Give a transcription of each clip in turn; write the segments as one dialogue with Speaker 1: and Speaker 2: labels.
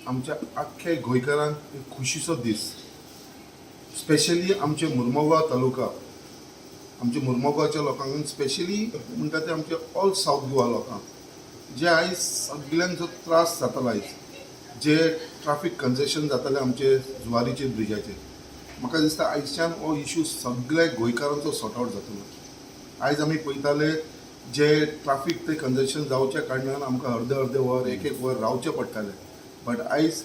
Speaker 1: आमच्या आख्ख्या गोंयकारांक एक खुशीचो दीस. स्पेशली आमचे मुर्मुगांव तालुका, आमच्या मुर्मुगांवच्या लोकांक स्पेशली म्हणटा ते आमचे ऑल साऊथ गोवा लोकांक जे आयज सगळ्यांक जो त्रास जातालो आयज, जे ट्राफीक कंजेशन जातालें आमचे जुवारीचे ब्रिजाचेर, म्हाका दिसता आयजच्यान हो इशू सगळ्या गोंयकारांचो सॉर्ट आवट जातलो. आयज आमी पळयताले जे ट्राफीक ते कंजेशन जावच्या कारणान आमकां अर्दे वर एक वर रावचें पडटालें. बट आयज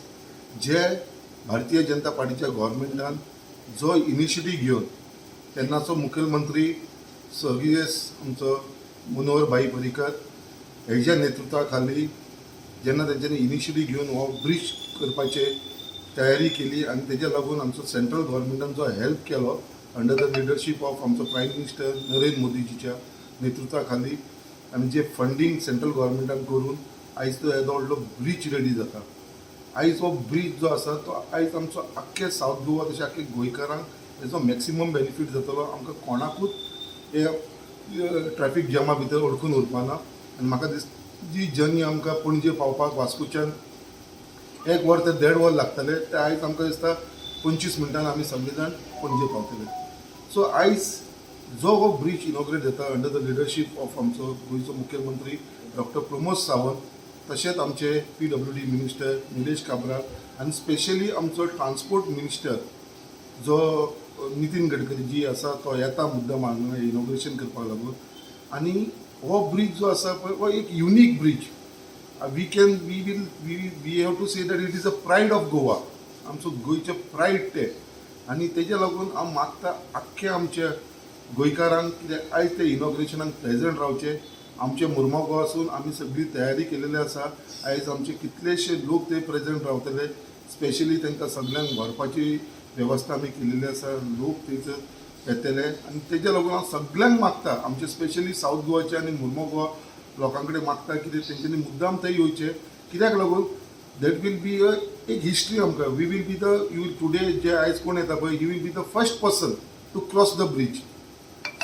Speaker 1: जे भारतीय जनता पार्टीच्या गव्हर्मेंटान जो इनिशिएटीव घेवन तेन्नाचो मुखेलमंत्री स्वर्गीय आमचो मनोहर भाई पर्रीकर हेज्या नेतृत्वा खाली जेन्ना तेंच्यांनी इनिशिएटीव घेवन हो ब्रीज करपाची तयारी केली आनी तेज्या लागून आमचो सेंट्रल गव्हर्मेंटान जो हेल्प केलो अंडर द लिडरशीप ऑफ आमचो प्रायम मिनिस्टर नरेंद्र मोदीजीच्या नेतृत्वा खाली आनी जे फंडींग सेंट्रल गव्हर्मेंटान करून आयज तो येदो व्हडलो ब्रीज रेडी जाता. आयज हो ब्रीज जो आसा तो आयज आमचो आख्खे साऊथ गोवा तशें आख्खे गोंयकारांक हेजो मॅक्सिमम बेनिफीट जातलो. आमकां कोणाकूच हे ट्रॅफीक जॅमा भितर अडकून उरपाना. आनी म्हाका दिसता जी जर्नी आमकां पणजे पावपाक वास्कोच्यान 1 वर ते 1.5 वर लागतले ते आयज आमकां दिसता 25 मिनटान आमी सगळे जाण पणजे पावतले. सो आयज जो हो ब्रीज इनॉग्रेट जाता अंडर द लिडरशीप ऑफ आमचो गोंयचो मुखेलमंत्री डॉक्टर प्रमोद सावंत, तशेंच आमचे PWD मिनिस्टर निलेश काब्राल आनी स्पेशली आमचो ट्रान्सपोर्ट मिनिस्टर जो नितीन गडकरी जी आसा तो येता मुद्दम हांगा इनॉग्रेशन करपाक लागून. आनी हो ब्रीज जो आसा पळय हो एक unique bridge. We have to say that it is a pride of Goa. आमचो गोंयचें प्रायड ते. आनी तेज्या लागून हांव मागता आख्ख्या आमच्या गोंयकारांक कित्याक आयज ते इनॉग्रेशनाक प्रेजंट रावचे. आमचे मुर्मुगांवासून आमी सगळी तयारी केलेली आसा. आयज आमचे कितलेशे लोक ते प्रेजंट रावतले. स्पेशली तांकां सगळ्यांक व्हरपाची वेवस्था आमी केलेली आसा. लोक थंयसर येतले आनी तेज्या लागून हांव सगळ्यांक मागता आमचे स्पेशली साऊथ गोवाचे आनी मुर्मुगांव लोकां कडेन मागता की तेंच्यांनी मुद्दाम थंय येवचे. कित्याक लागून दॅट वील बी एक हिस्ट्री आमकां. We will be the you today जे आयज कोण येता पळय ही will be the first person to cross the bridge.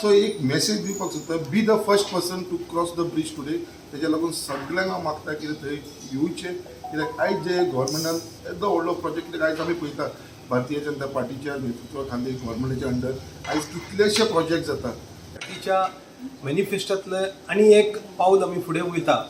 Speaker 1: So एक मेसेज दिवपाक सोदता be the first person to cross the bridge today. तेज्या लागून सगळ्यांक हांव मागता की थंय येवचे. कित्याक आयज जे गव्हर्मेंटान येदो व्हडलो प्रोजेक्ट कित्याक आयज आमी पळयता भारतीय जनता पार्टीच्या नेतृत्वा खाली गव्हर्मेंटाच्या अंडर आयज कितलेशे प्रोजेक्ट जातात.
Speaker 2: पार्टीच्या मॅनिफेस्टोंतले आनी एक पावल आमी फुडें वयता.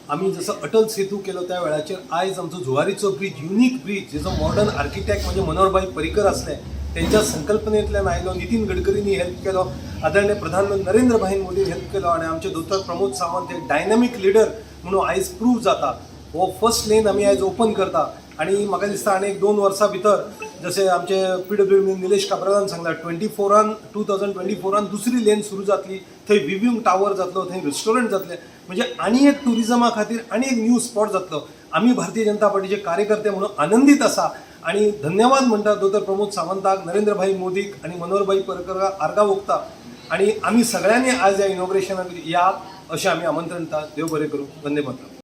Speaker 2: आमी जसो अटल सेतू केलो त्या वेळाचेर आयज आमचो जुवारीचो ब्रीज युनीक ब्रीज जेचो मॉडर्न आर्किटेक्ट म्हणजे मनोहर भाई पर्रीकर आसले त्यांच्या संकल्पनेंतल्यान आयलो. नितीन गडकरींनी हेल्प केलो, आदरणीय प्रधानमंत्री नरेंद्र भाई मोदीन हेल्प केलो आनी आमचे दोतोर प्रमोद सावंत एक डायनॅमीक लिडर म्हणून आयज प्रूव जाता. हो फर्स्ट लेन आमी आयज ओपन करता आनी म्हाका दिसता आनी 1-2 वर्सां भितर जशें आमचे PWD निलेश काब्रालान सांगला 2024 दुसरी लेन सुरू जातली. थंय विव्यूंग टावर जातलो, थंय रेस्टॉरंट जातले. म्हणजे आनी एक टुरिजमा खातीर आनी एक न्यू स्पॉट जातलो. आमी भारतीय जनता पार्टीचे कार्यकर्ते म्हणून आनंदीत आसा आणि धन्यवाद म्हणटा दोतोर प्रमोद सावंताक, नरेंद्र भाई मोदीक आणि मनोहर भाई पर्रीकराक आर्गां ओंपता. आणि आमी सगळ्यांनी आज ह्या इनॉग्रेशनाक या अशें आमी आमंत्रण दिता. देव बरें करूं. वंदे मातरम.